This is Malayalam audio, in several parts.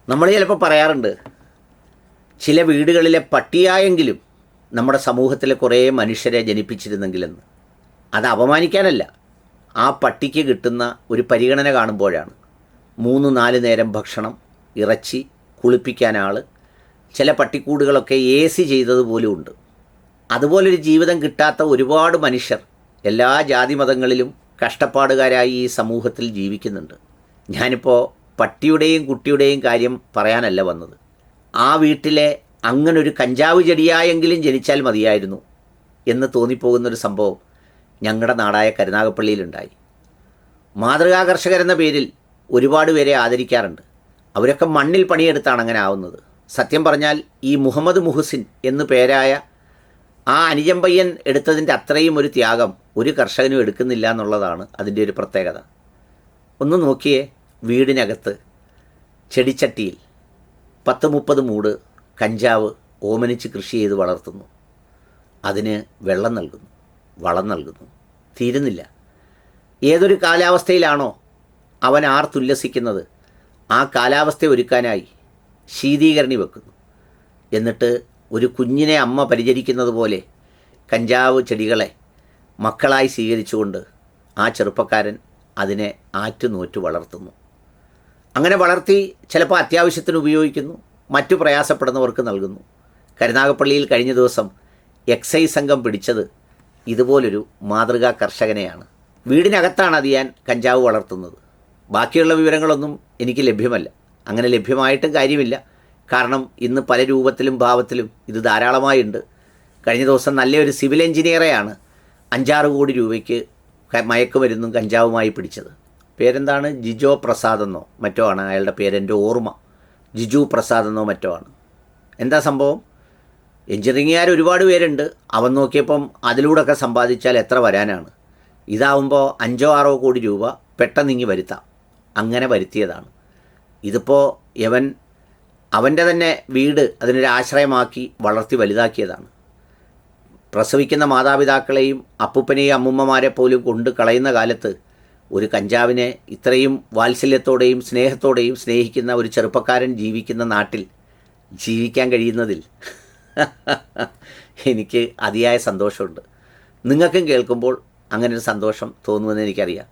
നമ്മൾ ചിലപ്പോൾ പറയാറുണ്ട്, ചില വീടുകളിലെ പട്ടിയായെങ്കിലും നമ്മുടെ സമൂഹത്തിലെ കുറേ മനുഷ്യരെ ജനിപ്പിച്ചിരുന്നെങ്കിലെന്ന്. അത് അപമാനിക്കാനല്ല, ആ പട്ടിക്ക് കിട്ടുന്ന ഒരു പരിഗണന കാണുമ്പോഴാണ്. 3-4 നേരം ഭക്ഷണം, ഇറച്ചി, കുളിപ്പിക്കാൻ ആൾ, ചില പട്ടിക്കൂടുകളൊക്കെ AC ചെയ്തതുപോലും ഉണ്ട്. അതുപോലൊരു ജീവിതം കിട്ടാത്ത ഒരുപാട് മനുഷ്യർ എല്ലാ ജാതി മതങ്ങളിലും കഷ്ടപ്പാടുകാരായി ഈ സമൂഹത്തിൽ ജീവിക്കുന്നുണ്ട്. ഞാനിപ്പോൾ പട്ടിയുടെയും കുട്ടിയുടെയും കാര്യം പറയാനല്ല വന്നത്. ആ വീട്ടിലെ അങ്ങനൊരു കഞ്ചാവ് ചെടിയായെങ്കിലും ജനിച്ചാൽ മതിയായിരുന്നു എന്ന് തോന്നിപ്പോകുന്നൊരു സംഭവം ഞങ്ങളുടെ നാടായ കരുനാഗപ്പള്ളിയിലുണ്ടായി. മാതൃകാ കർഷകരെന്ന പേരിൽ ഒരുപാട് പേരെ ആദരിക്കാറുണ്ട്. അവരൊക്കെ മണ്ണിൽ പണിയെടുത്താണ് അങ്ങനെ ആവുന്നത്. സത്യം പറഞ്ഞാൽ ഈ മുഹമ്മദ് മുഹസിൻ എന്നു പേരായ ആ അനുജമ്പയ്യൻ എടുത്തതിൻ്റെ അത്രയും ഒരു ത്യാഗം ഒരു കർഷകനും എടുക്കുന്നില്ല എന്നുള്ളതാണ് അതിൻ്റെ ഒരു പ്രത്യേകത. ഒന്ന് നോക്കിയേ, വീടിനകത്ത് ചെടിച്ചട്ടിയിൽ 10-30 മൂട് കഞ്ചാവ് ഓമനിച്ച് കൃഷി ചെയ്ത് വളർത്തുന്നു. അതിന് വെള്ളം നൽകുന്നു, വളം നൽകുന്നു, തീരുന്നില്ല. ഏതൊരു കാലാവസ്ഥയിലാണോ അവൻ ആർത്തുല്ലസിക്കുന്നത്, ആ കാലാവസ്ഥ ഒരുക്കാനായി ശീതീകരണി വെക്കുന്നു. എന്നിട്ട് ഒരു കുഞ്ഞിനെ അമ്മ പരിചരിക്കുന്നത് പോലെ കഞ്ചാവ് ചെടികളെ മക്കളായി സ്വീകരിച്ചുകൊണ്ട് ആ ചെറുപ്പക്കാരൻ അതിനെ ആറ്റുനോറ്റ് വളർത്തുന്നു. അങ്ങനെ വളർത്തി ചിലപ്പോൾ അത്യാവശ്യത്തിന് ഉപയോഗിക്കുന്നു, മറ്റു പ്രയാസപ്പെടുന്നവർക്ക് നൽകുന്നു. കരുനാഗപ്പള്ളിയിൽ കഴിഞ്ഞ ദിവസം എക്സൈസ് സംഘം പിടിച്ചത് ഇതുപോലൊരു മാതൃകാ കർഷകനെയാണ്. വീടിനകത്താണ് അത് ഞാൻ കഞ്ചാവ് വളർത്തുന്നത്. ബാക്കിയുള്ള വിവരങ്ങളൊന്നും എനിക്ക് ലഭ്യമല്ല. അങ്ങനെ ലഭ്യമായിട്ടും കാര്യമില്ല. കാരണം ഇന്ന് പല രൂപത്തിലും ഭാവത്തിലും ഇത് ധാരാളമായുണ്ട്. കഴിഞ്ഞ ദിവസം നല്ലൊരു സിവിൽ എഞ്ചിനീയറെയാണ് 5-6 കോടി രൂപയ്ക്ക് മയക്കുമരുന്നും കഞ്ചാവുമായി പിടിച്ചത്. പേരെന്താണ്, ജിജോ പ്രസാദ് എന്നോ മറ്റോ ആണ് അയാളുടെ പേര്, എൻ്റെ ഓർമ്മ ജിജു പ്രസാദ് എന്നോ മറ്റോ ആണ്. എന്താ സംഭവം? എഞ്ചിനീയർമാർ ഒരുപാട് പേരുണ്ട്. അവൻ നോക്കിയപ്പം അതിലൂടെയൊക്കെ സമ്പാദിച്ചാൽ എത്ര വരാനാണ്. ഇതാവുമ്പോൾ 5-6 കോടി രൂപ പെട്ടെന്നിങ്ങി വരുത്താം. അങ്ങനെ വരുത്തിയതാണ്. ഇതിപ്പോൾ അവൻ്റെ തന്നെ വീട് അതിനൊരു ആശ്രയമാക്കി വളർത്തി വലുതാക്കിയതാണ്. പ്രസവിക്കുന്ന മാതാപിതാക്കളെയും അപ്പൂപ്പനെയും അമ്മൂമ്മമാരെ പോലും കൊണ്ട് കളയുന്ന കാലത്ത് ഒരു കഞ്ചാവിനെ ഇത്രയും വാത്സല്യത്തോടെയും സ്നേഹത്തോടെയും സ്നേഹിക്കുന്ന ഒരു ചെറുപ്പക്കാരൻ ജീവിക്കുന്ന നാട്ടിൽ ജീവിക്കാൻ കഴിയുന്നതിൽ എനിക്ക് അതിയായ സന്തോഷമുണ്ട്. നിങ്ങൾക്കും കേൾക്കുമ്പോൾ അങ്ങനൊരു സന്തോഷം തോന്നുമെന്ന് എനിക്കറിയാം.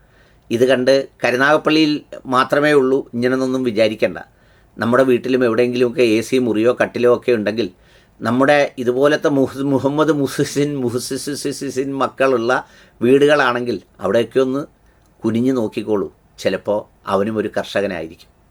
ഇത് കണ്ട് കരുനാഗപ്പള്ളിയിൽ മാത്രമേ ഉള്ളൂ ഇങ്ങനെയൊന്നും വിചാരിക്കേണ്ട. നമ്മുടെ വീട്ടിലും എവിടെയെങ്കിലുമൊക്കെ AC മുറിയോ കട്ടിലോ ഒക്കെ ഉണ്ടെങ്കിൽ നമ്മുടെ ഇതുപോലത്തെ മുഹമ്മദ് മുഹസിൻ മക്കളുള്ള വീടുകളാണെങ്കിൽ അവിടെയൊക്കെ ഒന്ന് കുനിഞ്ഞു നോക്കിക്കോളൂ. ചിലപ്പോൾ അവനും ഒരു കർഷകനായിരിക്കും.